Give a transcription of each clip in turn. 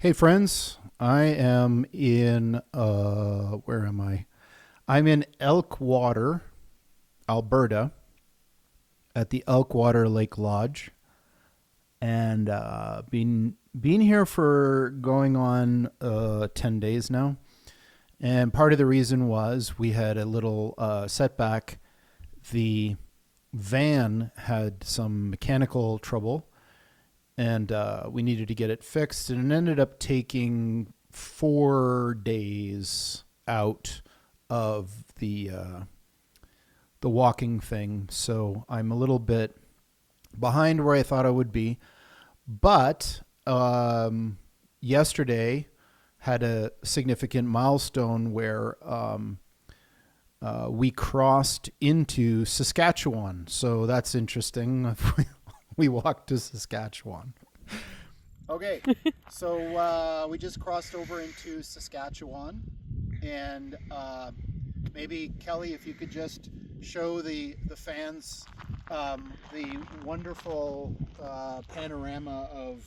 Hey friends, I am in where am I? I'm in Elkwater, Alberta, at the Elkwater Lake Lodge, and been here for going on 10 days now. And part of the reason was we had a little setback. The van had some mechanical trouble, and we needed to get it fixed, and it ended up taking 4 days out of the walking thing. So I'm a little bit behind where I thought I would be, but yesterday had a significant milestone where we crossed into Saskatchewan. So that's interesting. We walked to Saskatchewan. Okay, so we just crossed over into Saskatchewan, and maybe Kelly, if you could just show the fans the wonderful panorama of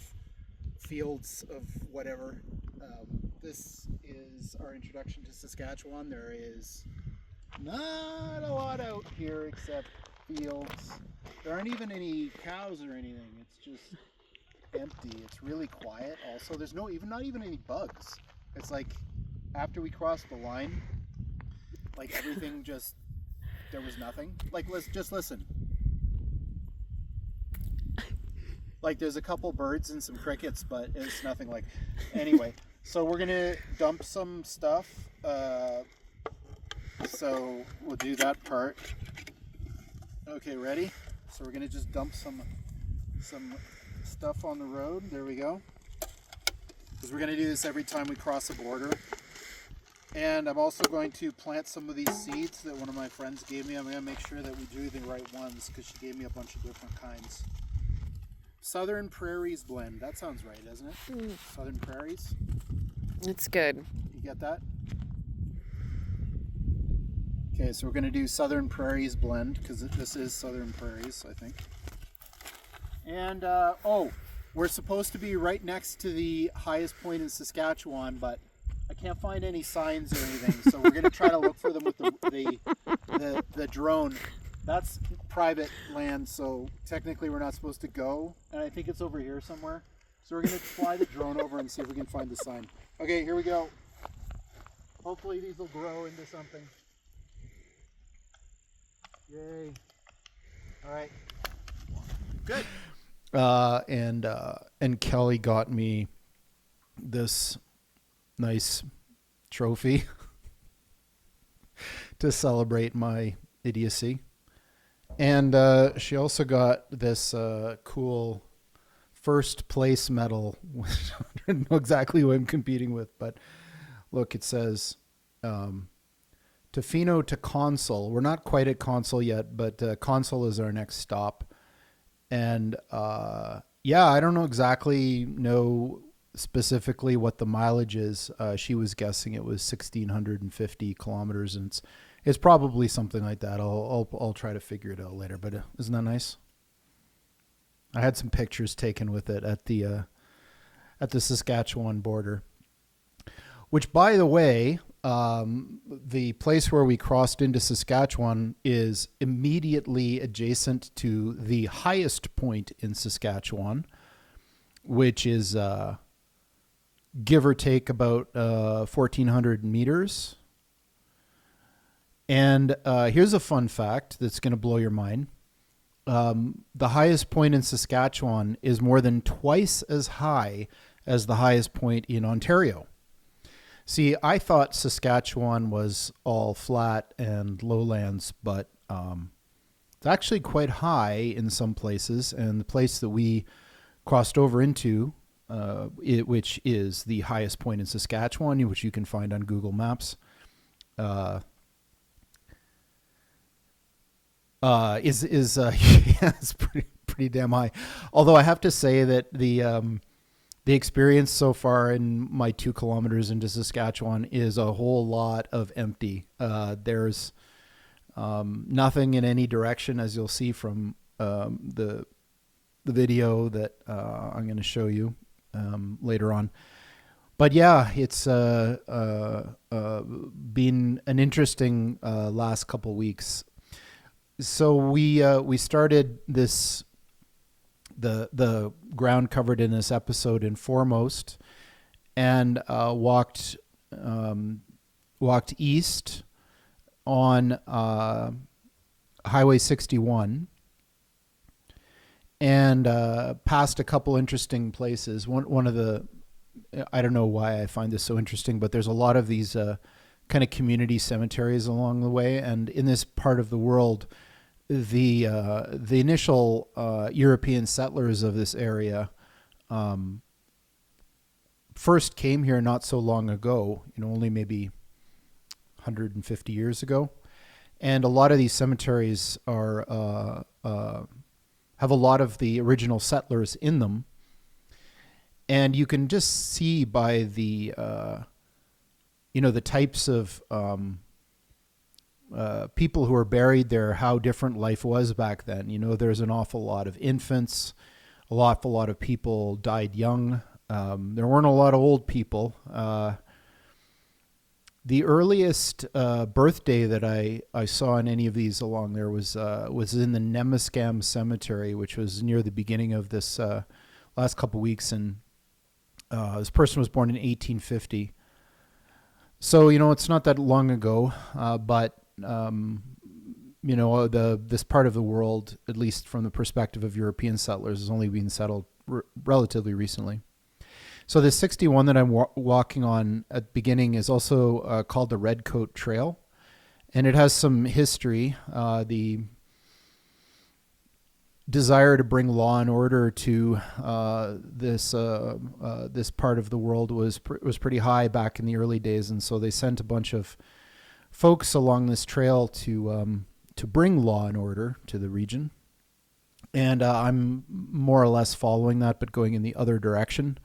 fields of whatever. This is our introduction to Saskatchewan. There is not a lot out here except fields. There aren't even any cows or anything. It's just empty. It's really quiet. Also, there's not even any bugs. It's like after we crossed the line, like everything just there was nothing. Like let's just listen. Like there's a couple birds and some crickets, but it's nothing like. Anyway, so we're gonna dump some stuff. So we'll do that part. Okay, ready? So we're gonna just dump some stuff on the road. There we go. Because we're gonna do this every time we cross a border. And I'm also going to plant some of these seeds that one of my friends gave me. I'm gonna make sure that we do the right ones because she gave me a bunch of different kinds. Southern Prairies blend. That sounds right, doesn't it? Southern Prairies. It's good. You get that? Okay, so we're going to do Southern Prairies blend because this is Southern Prairies, I think. And, we're supposed to be right next to the highest point in Saskatchewan, but I can't find any signs or anything. So we're going to try to look for them with the drone. That's private land, so technically we're not supposed to go. And I think it's over here somewhere. So we're going to fly the drone over and see if we can find the sign. Okay, here we go. Hopefully these will grow into something. Yay. All right. Good. And Kelly got me this nice trophy to celebrate my idiocy. And she also got this cool first place medal. I don't know exactly who I'm competing with, but look, it says Tofino to Consul. We're not quite at Consul yet, but Consul is our next stop. And I don't know specifically what the mileage is. She was guessing it was 1,650 kilometers, and it's probably something like that. I'll try to figure it out later. But isn't that nice? I had some pictures taken with it at the Saskatchewan border. Which, by the way, the place where we crossed into Saskatchewan is immediately adjacent to the highest point in Saskatchewan, which is give or take about 1,400 meters. And here's a fun fact that's going to blow your mind. The highest point in Saskatchewan is more than twice as high as the highest point in Ontario. See, I thought Saskatchewan was all flat and lowlands, but it's actually quite high in some places. And the place that we crossed over into, which is the highest point in Saskatchewan, which you can find on Google Maps, it's pretty damn high. Although I have to say that the experience so far in my 2 kilometers into Saskatchewan is a whole lot of empty. There's nothing in any direction, as you'll see from the video that I'm going to show you later on. But yeah, it's been an interesting last couple weeks. So we started this the ground covered in this episode in Foremost, and walked east on Highway 61 and past a couple interesting places. One of the, I don't know why I find this so interesting, but there's a lot of these kind of community cemeteries along the way, and in this part of the world, the initial European settlers of this area first came here not so long ago, only maybe 150 years ago. And a lot of these cemeteries are have a lot of the original settlers in them. And you can just see by the the types of people who are buried there, how different life was back then. There's an awful lot of infants, an awful lot of people died young. There weren't a lot of old people. The earliest birthday that I saw in any of these along there was in the Nemaskam Cemetery, which was near the beginning of this last couple weeks, and this person was born in 1850. So it's not that long ago, but this part of the world, at least from the perspective of European settlers, has only been settled relatively recently. So the 61 that I'm walking on at the beginning is also called the Redcoat Trail, and it has some history. The desire to bring law and order to this part of the world was pretty high back in the early days, and so they sent a bunch of folks along this trail to bring law and order to the region. And I'm more or less following that, but going in the other direction.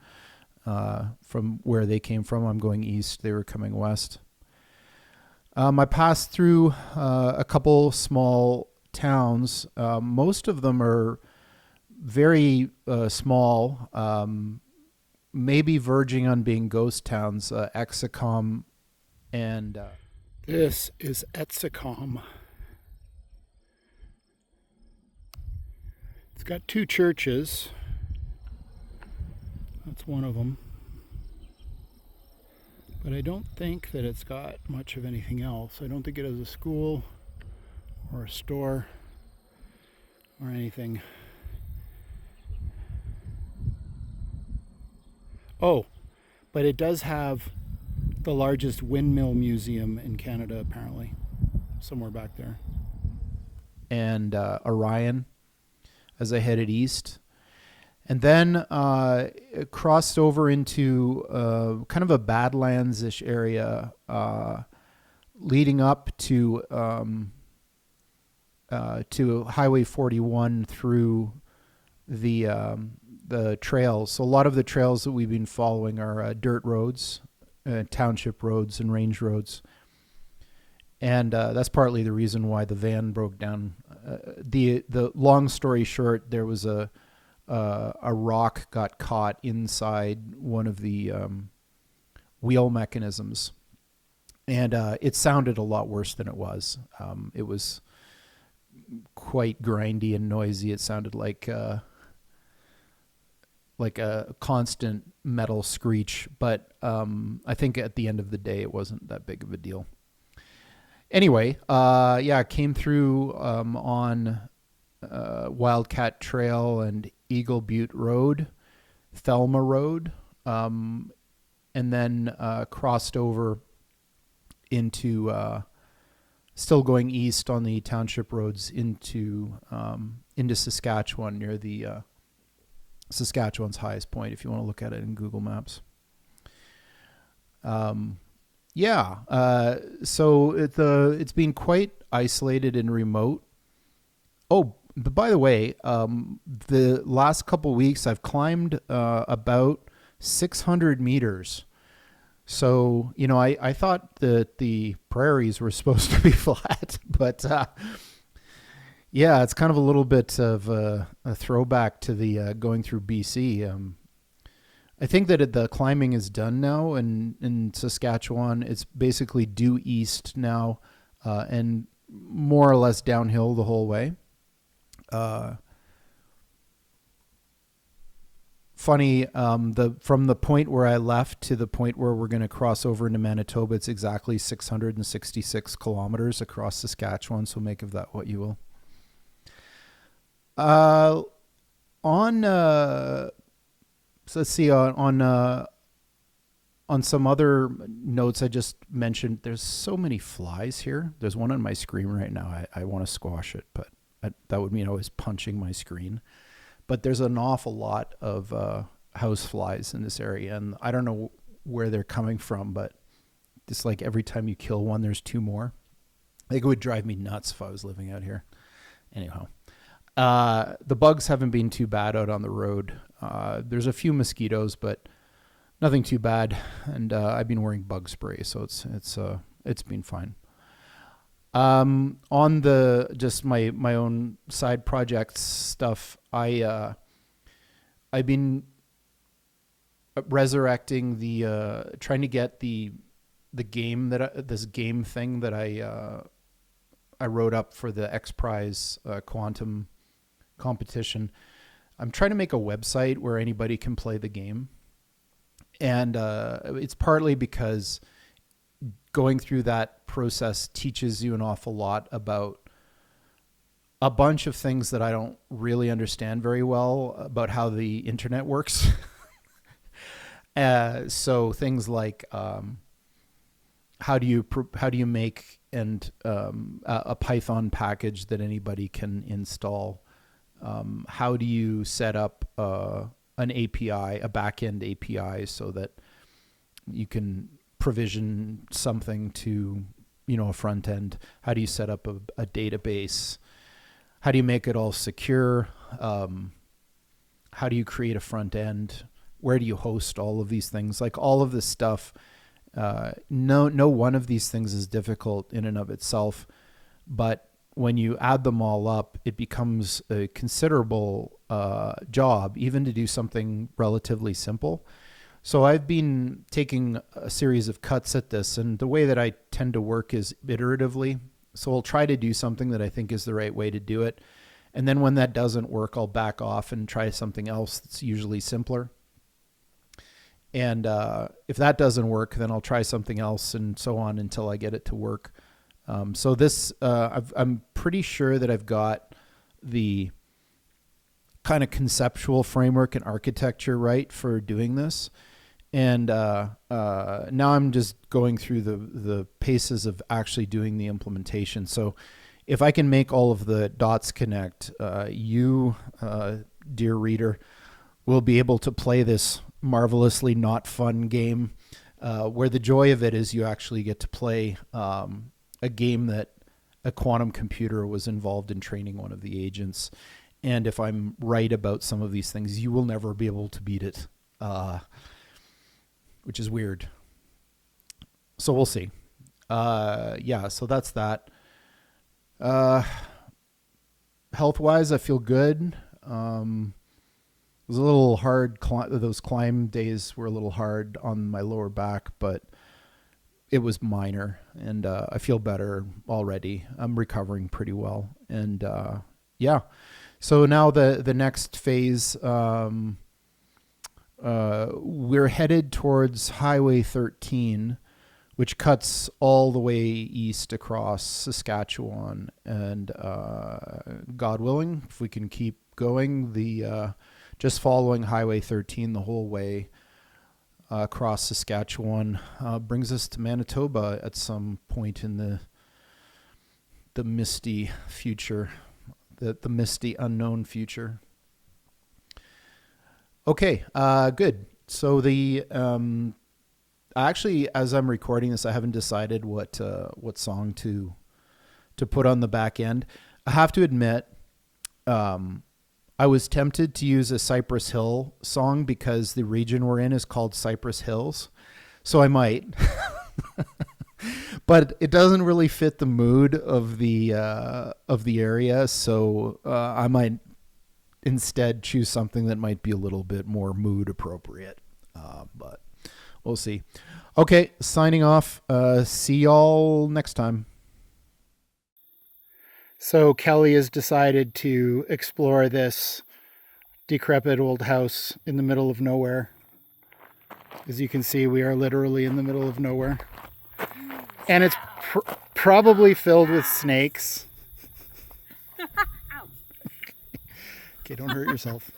From where they came from, I'm going east. They were coming west. I passed through a couple small towns. Most of them are very small, maybe verging on being ghost towns. Exicom and... This is Exicom. It's got two churches. That's one of them. But I don't think that it's got much of anything else. I don't think it has a school or a store or anything. Oh, but it does have the largest windmill museum in Canada, apparently. Somewhere back there. And Orion as I headed east. And then crossed over into kind of a Badlands-ish area, leading up to Highway 41 through the trails. So a lot of the trails that we've been following are dirt roads, township roads, and range roads. And that's partly the reason why the van broke down. The long story short, there was a rock got caught inside one of the wheel mechanisms, and it sounded a lot worse than it was. It was quite grindy and noisy. It sounded like a constant metal screech, but I think at the end of the day, it wasn't that big of a deal. Anyway, came through on Wildcat Trail and Eagle Butte Road, Thelma Road, and then crossed over into still going east on the Township Roads into Saskatchewan, near the Saskatchewan's highest point, if you want to look at it in Google Maps. So it's been quite isolated and remote. Oh, but by the way, the last couple weeks I've climbed about 600 meters. So, I thought that the prairies were supposed to be flat, but it's kind of a little bit of a throwback to the going through BC. I think that the climbing is done now, and in Saskatchewan, it's basically due east now, and more or less downhill the whole way. Funny, from the point where I left to the point where we're going to cross over into Manitoba, it's exactly 666 kilometers across Saskatchewan. So make of that what you will. So let's see, on some other notes I just mentioned, there's so many flies here. There's one on my screen right now. I want to squash it, but that would mean I was punching my screen. But there's an awful lot of house flies in this area, and I don't know where they're coming from, but just like every time you kill one, there's two more. I think it would drive me nuts if I was living out here. Anyhow, the bugs haven't been too bad out on the road. There's a few mosquitoes, but nothing too bad. And I've been wearing bug spray, so it's been fine. On the just my own side projects stuff, I've been resurrecting trying to get the game this game thing that I wrote up for the X Prize quantum competition. I'm trying to make a website where anybody can play the game, and it's partly because going through that process teaches you an awful lot about a bunch of things that I don't really understand very well about how the internet works. So things like how do you make a Python package that anybody can install? How do you set up an API, a backend API, so that you can provision something to, a front end? How do you set up a database? How do you make it all secure? How do you create a front end? Where do you host all of these things? Like all of this stuff. No one of these things is difficult in and of itself, but when you add them all up, it becomes a considerable job, even to do something relatively simple. So I've been taking a series of cuts at this, and the way that I tend to work is iteratively. So I'll try to do something that I think is the right way to do it. And then when that doesn't work, I'll back off and try something else that's usually simpler. And if that doesn't work, then I'll try something else, and so on until I get it to work. So this, I'm pretty sure that I've got the kind of conceptual framework and architecture right for doing this. And now I'm just going through the paces of actually doing the implementation. So if I can make all of the dots connect, you, dear reader, will be able to play this marvelously not fun game, where the joy of it is you actually get to play a game that a quantum computer was involved in training one of the agents. And if I'm right about some of these things, you will never be able to beat it, which is weird. So we'll see. So that's that. Health-wise, I feel good. It was a little hard. Those climb days were a little hard on my lower back, but it was minor, and I feel better already. I'm recovering pretty well. And so now the next phase, we're headed towards Highway 13, which cuts all the way east across Saskatchewan. And God willing, if we can keep going, just following Highway 13 the whole way across Saskatchewan brings us to Manitoba at some point in the misty future, the misty unknown future. Okay, good. So actually, as I'm recording this, I haven't decided what song to put on the back end. I have to admit, I was tempted to use a Cypress Hill song because the region we're in is called Cypress Hills. So I might, but it doesn't really fit the mood of the area. So I might instead choose something that might be a little bit more mood appropriate. But we'll see. Okay, signing off. See y'all next time. So Kelly has decided to explore this decrepit old house in the middle of nowhere. As you can see, we are literally in the middle of nowhere. And it's probably filled with snakes. Okay, don't hurt yourself.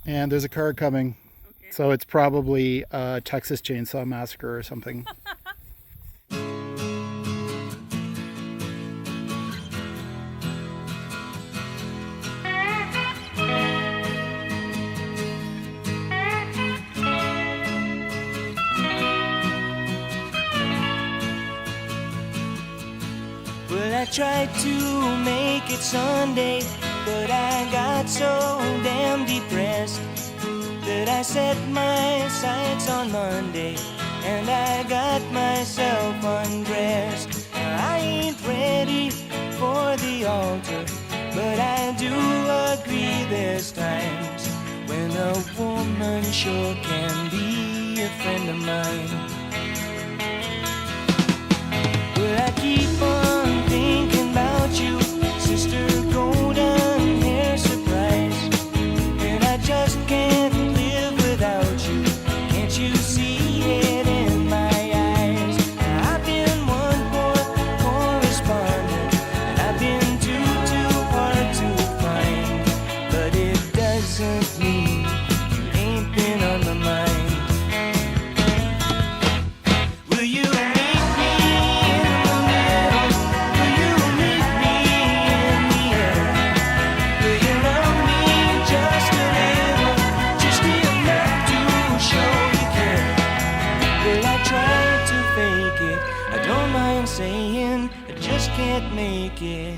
And there's a car coming. Okay. So it's probably a Texas Chainsaw Massacre or something. Well, I tried to make it Sunday, but I got so damn depressed that I set my sights on Monday and I got myself undressed. I ain't ready for the altar, but I do agree there's times when a woman sure can be a friend of mine. Well, I keep on thinking about you, sister golden hair surprise, and I just can't live without you. Can't you see it in my eyes? I've been one poor correspondent, and I've been too hard to find, but it doesn't mean you ain't been on my mind. Will you meet me in the middle? Will you meet me in the air? Will you love me just a little, just enough to show you care? Well, I tried to fake it, I don't mind saying I just can't make it.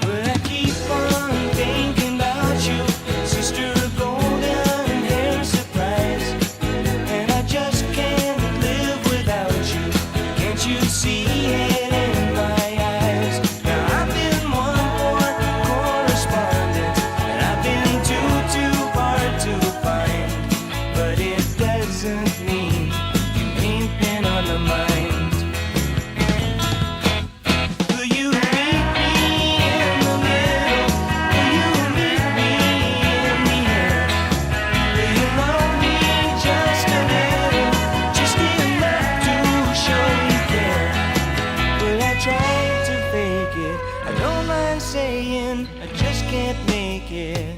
Well, I keep on thinking about you, sister golden hair surprise, and I just can't live without you. Can't you see it in my eyes? Now I've been one poor correspondent, and I've been too hard to find, but it doesn't mean you ain't been on my mind. Will you meet me in the middle? Will you meet me in the air? Will you love me just a little, just enough to show you care? Well, I tried to fake it, I don't mind saying I just can't make it.